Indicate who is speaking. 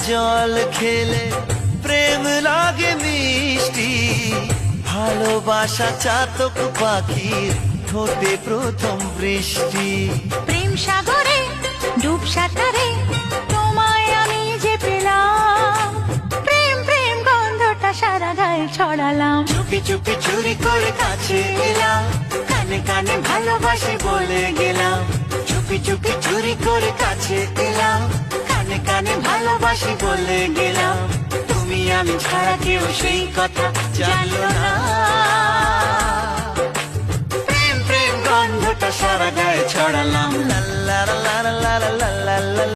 Speaker 1: জল খেলে প্রেম লাগে মিষ্টি, ভালোবাসা চাতক পাখির ঠোঁটে প্রথম বৃষ্টি।
Speaker 2: প্রেম সাগরে ডুব সাঁতারে তোমায় আমি যে পেলাম, প্রেম প্রেম গন্ধটা সারা গায়ে ছড়ালাম।
Speaker 1: চুপি চুপি চুরি করে কাছে এলাম, কানে কানে ভালোবাসি বলে গেলাম। চুপি চুপি চুরি করে কাছে এলাম, কানে কানে ভালোবাসি বলে গেলাম। তুমি আমি ছাড়া কেউ সেই কথা জানলো না। প্রেম প্রেম গন্ধটা সারা গায়ে ছড়ালাম। লা লা লা লা লা লা লা লা।